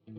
What's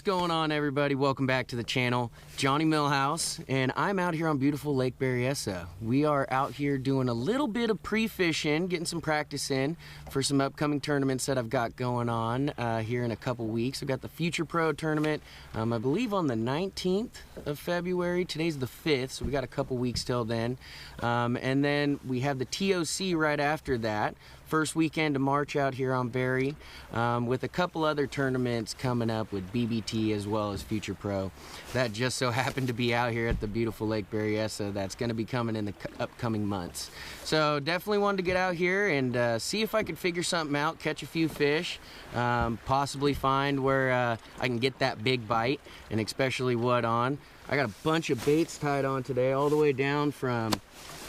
going on, everybody? Welcome back to the channel. Johnny Millhouse, and I'm out here on beautiful Lake Berryessa. We are out here doing a little bit of pre-fishing, getting some practice in for some upcoming tournaments that I've got going on here in a couple weeks. I've got the Future Pro tournament, I believe on the 19th of February. Today's the 5th, so we got a couple weeks till then. And then we have the TOC right after that. First weekend of March out here on Berry, with a couple other tournaments coming up with BBT as well as Future Pro. That just so happened to be out here at the beautiful Lake Berryessa. That's going to be coming in the upcoming months. So definitely wanted to get out here and see if I could figure something out, catch a few fish, possibly find where I can get that big bite, and especially what on. I got a bunch of baits tied on today, all the way down from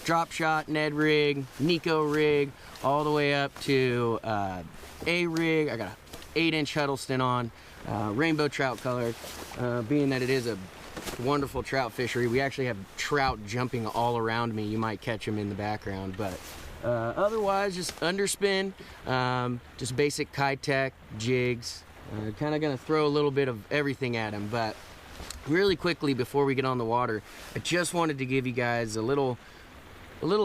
Drop Shot, Ned Rig, Neko Rig, all the way up to a rig. I got an 8-inch Huddleston on, rainbow trout colored. Being that it is a wonderful trout fishery, we actually have trout jumping all around me. You might catch them in the background, but otherwise just underspin, just basic Keitech jigs. Kind of gonna throw a little bit of everything at them. But really quickly before we get on the water, I just wanted to give you guys a little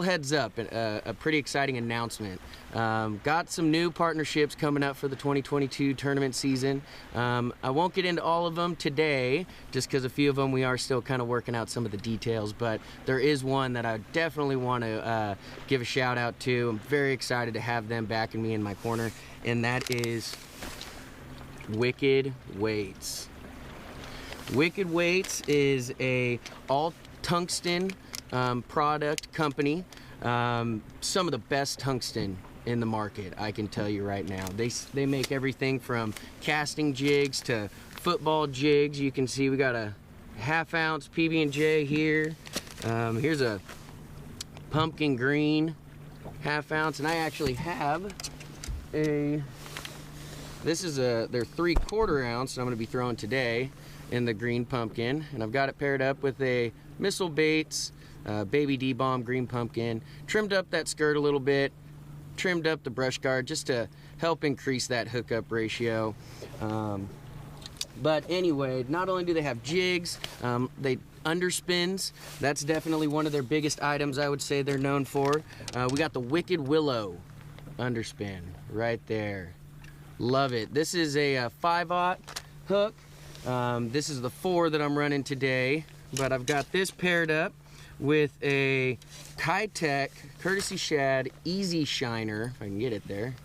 heads up, a pretty exciting announcement. Got some new partnerships coming up for the 2022 tournament season. I won't get into all of them today, just because a few of them we are still kind of working out some of the details, but there is one that I definitely want to give a shout out to. I'm very excited to have them backing me in my corner, and that is Wicked Weights. Wicked Weights is a all tungsten product company. Some of the best tungsten in the market, I can tell you right now. They make everything from casting jigs to football jigs. You can see we got a 1/2 ounce PB&J here. Here's a pumpkin green 1/2 ounce, and I actually have this is their 3/4 ounce I'm going to be throwing today in the green pumpkin, and I've got it paired up with a Missile Baits Baby D-Bomb green pumpkin. Trimmed up that skirt a little bit, trimmed up the brush guard just to help increase that hookup ratio. But anyway, not only do they have jigs, they underspins. That's definitely one of their biggest items, I would say they're known for. We got the Wicked Willow underspin right there. Love it. This is a 5/0 hook. This is the 4 that I'm running today, but I've got this paired up with a Keitech Courtesy Shad Easy Shinner, if I can get it there.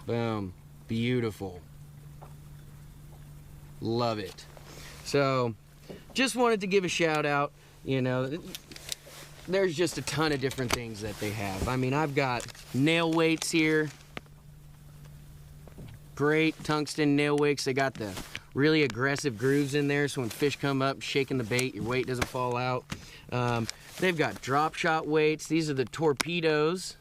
Boom. Beautiful. Love it. So just wanted to give a shout out. You know, there's just a ton of different things that they have. I mean, I've got nail weights here. Great tungsten nail weights. They got the really aggressive grooves in there, so when fish come up shaking the bait, your weight doesn't fall out. They've got drop shot weights. These are the torpedoes.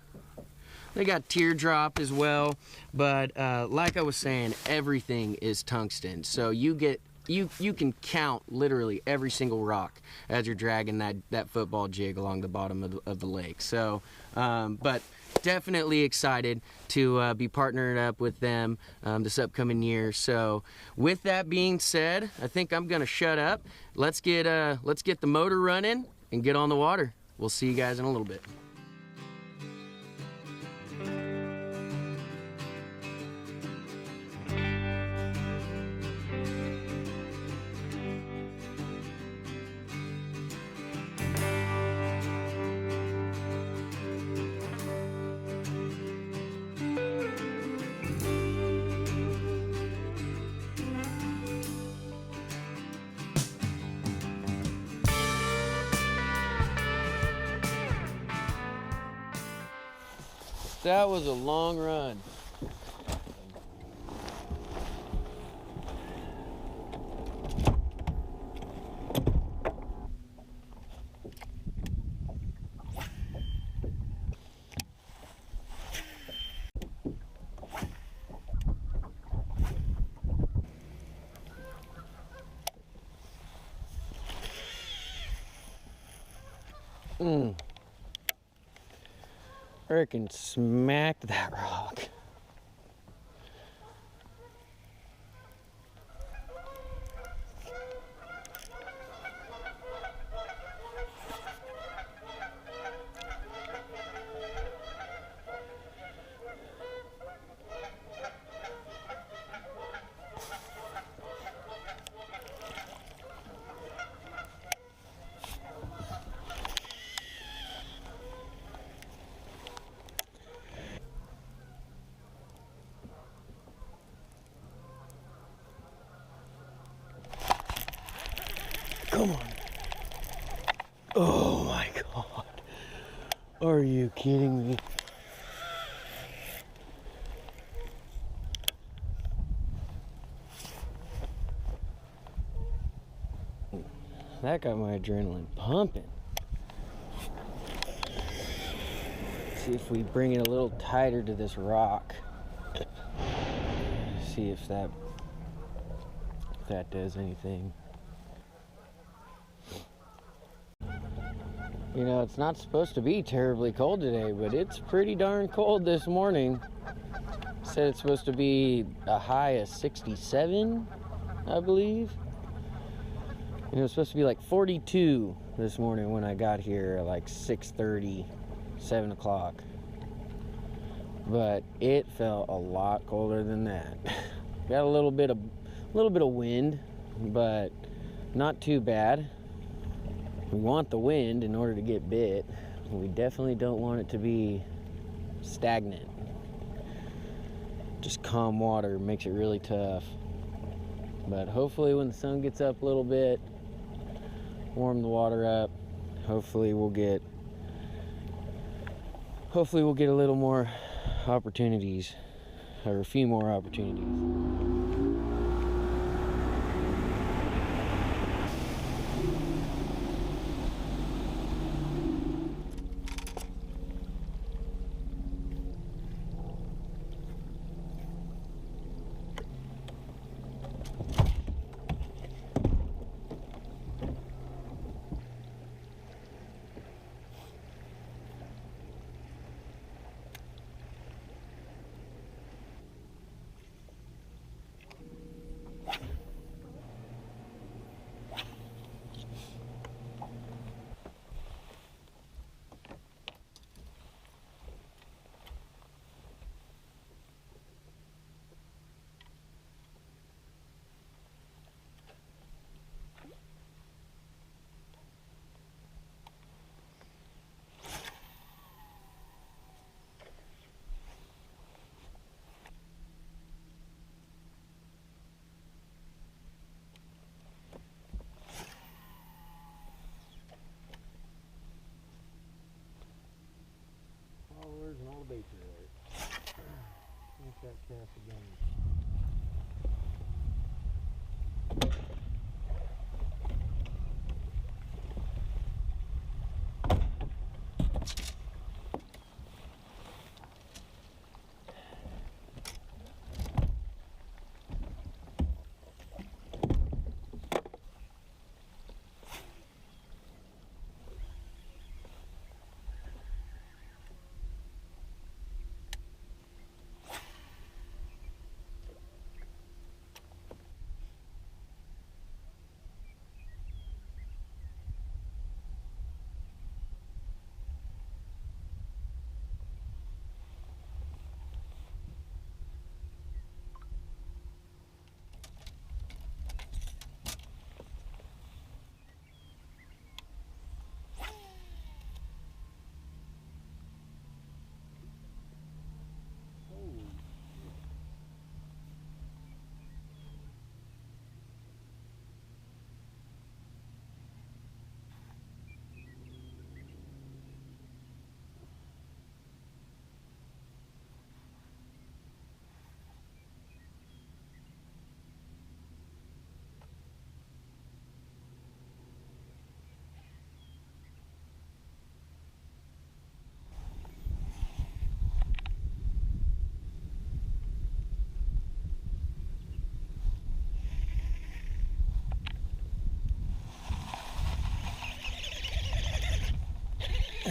They got teardrop as well, but like I was saying, everything is tungsten, so you can count literally every single rock as you're dragging that football jig along the bottom of the lake. So but definitely excited to be partnered up with them this upcoming year. So with that being said, I think I'm gonna shut up. Let's get the motor running and get on the water. We'll see you guys in a little bit. That was a long run. Frickin' smacked that rock. Come on. Oh my God. Are you kidding me? That got my adrenaline pumping. See if we bring it a little tighter to this rock. See if that does anything. You know, it's not supposed to be terribly cold today, but it's pretty darn cold this morning. Said it's supposed to be a high of 67, I believe. And it was supposed to be like 42 this morning when I got here at like 6:30, 7 o'clock. But it felt a lot colder than that. Got a little bit of wind, but not too bad. We want the wind in order to get bit. We definitely don't want it to be stagnant. Just calm water makes it really tough. But hopefully when the sun gets up a little bit, warm the water up, hopefully we'll get a little more opportunities, or a few more opportunities. And all the baits are there. Make that cast again.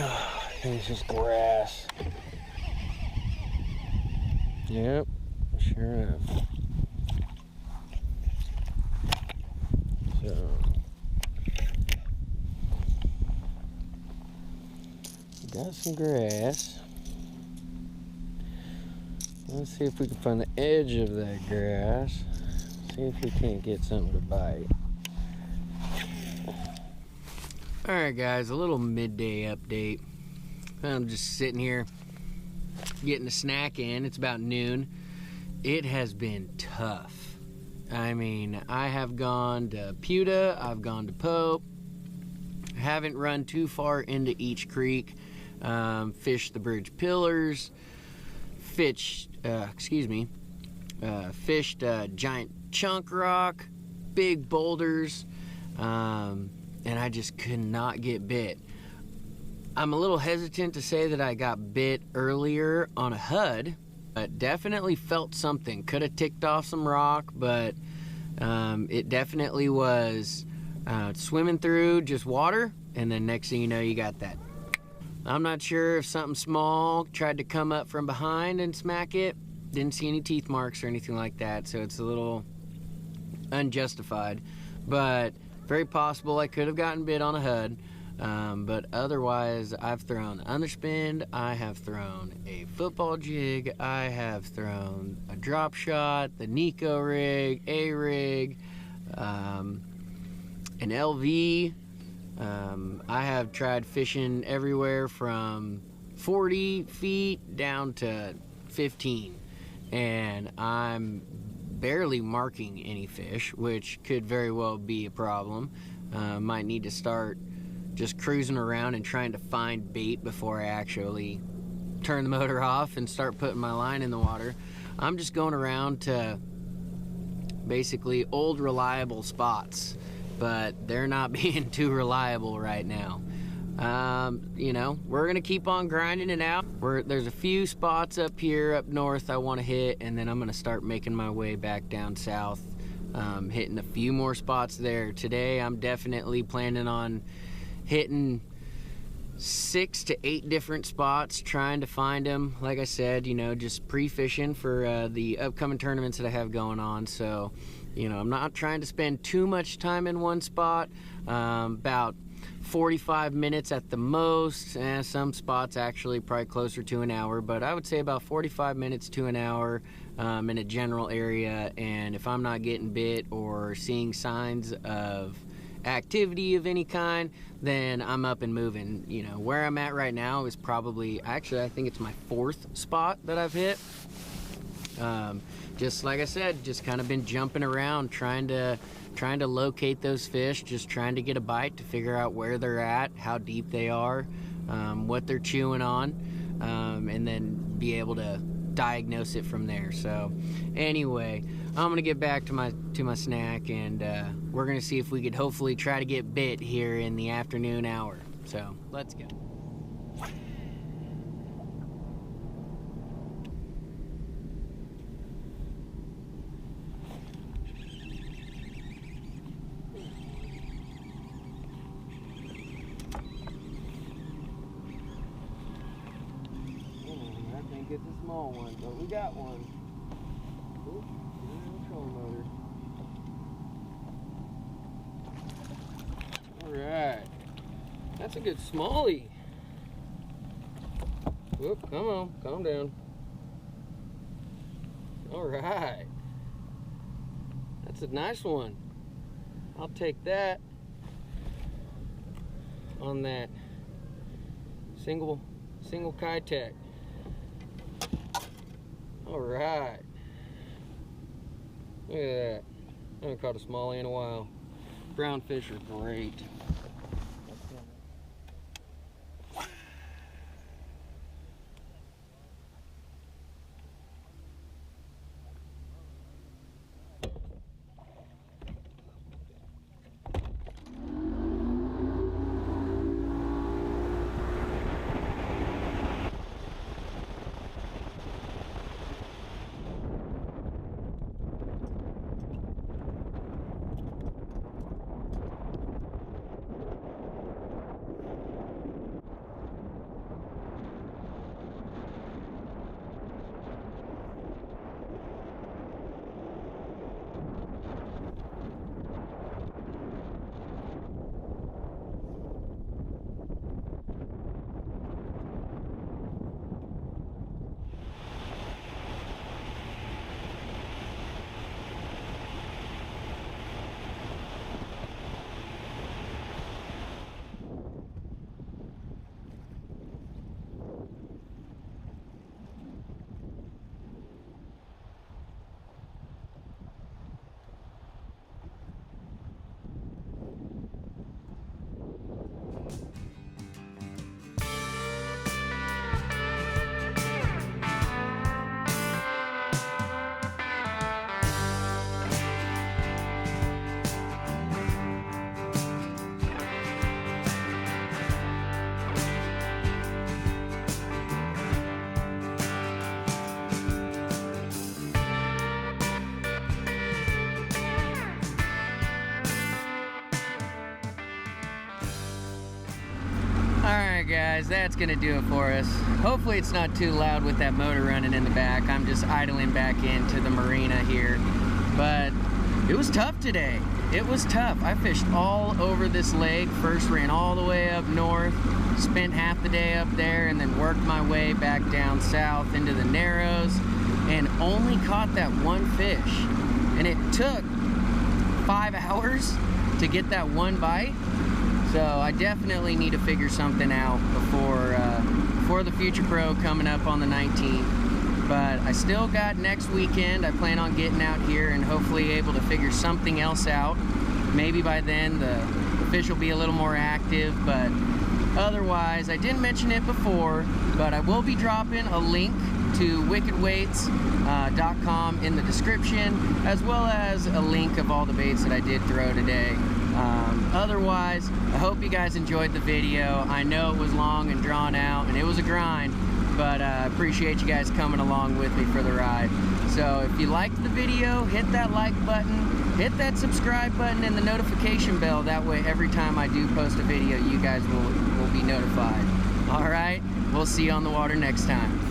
Oh, I think it's just grass. Yep, sure enough. So, got some grass. Let's see if we can find the edge of that grass. See if we can't get something to bite. Alright guys, a little midday update. I'm just sitting here getting a snack in. It's about noon. It has been tough. I mean, I have gone to Puta, I've gone to Pope. Haven't run too far into each creek. Fished the bridge pillars. Fished giant chunk rock, big boulders, and I just could not get bit. I'm a little hesitant to say that I got bit earlier on a Hud, but definitely felt something. Could have ticked off some rock, but it definitely was swimming through just water, and then next thing you know, you got that. I'm not sure if something small tried to come up from behind and smack it. Didn't see any teeth marks or anything like that, so it's a little unjustified. But very possible I could have gotten bit on a Hud. But otherwise, I've thrown underspin, I have thrown a football jig, I have thrown a drop shot, the Neko Rig, a rig, an LV. I have tried fishing everywhere from 40 feet down to 15, and I'm barely marking any fish, which could very well be a problem. Might need to start just cruising around and trying to find bait before I actually turn the motor off and start putting my line in the water. I'm just going around to basically old reliable spots, but they're not being too reliable right now. You know, we're gonna keep on grinding it out. There's a few spots up here up north I want to hit, and then I'm gonna start making my way back down south, hitting a few more spots there. Today I'm definitely planning on hitting 6 to 8 different spots, trying to find them. Like I said, you know, just pre-fishing for the upcoming tournaments that I have going on. So, you know, I'm not trying to spend too much time in one spot. About 45 minutes at the most. Some spots actually probably closer to an hour, but I would say about 45 minutes to an hour in a general area. And if I'm not getting bit or seeing signs of activity of any kind, then I'm up and moving. You know, where I'm at right now is probably, actually I think it's my 4th spot that I've hit. Just like I said, just kind of been jumping around trying to locate those fish, just trying to get a bite to figure out where they're at, how deep they are, what they're chewing on, and then be able to diagnose it from there. So anyway, I'm gonna get back to my snack, and we're gonna see if we could hopefully try to get bit here in the afternoon hour. So let's go. Get the small one, but we got one. Oop, control motor. Alright. That's a good smallie. Whoop, come on, calm down. Alright. That's a nice one. I'll take that on that single Keitech. All right. Look at that. I haven't caught a smallie in a while. Brown fish are great. guys, that's gonna do it for us. Hopefully it's not too loud with that motor running in the back. I'm just idling back into the marina here. But it was tough today. It was tough. I fished all over this lake. First ran all the way up north, spent half the day up there, and then worked my way back down south into the Narrows, and only caught that one fish. And it took 5 hours to get that one bite. So I definitely need to figure something out before the Future Pro coming up on the 19th. But I still got next weekend. I plan on getting out here and hopefully able to figure something else out. Maybe by then the fish will be a little more active, but otherwise, I didn't mention it before, but I will be dropping a link to wickedweights.com in the description, as well as a link of all the baits that I did throw today. Otherwise, I hope you guys enjoyed the video. I know it was long and drawn out, and it was a grind, but I appreciate you guys coming along with me for the ride. So if you liked the video, hit that like button, hit that subscribe button and the notification bell. That way, every time I do post a video, you guys will be notified. All right, we'll see you on the water next time.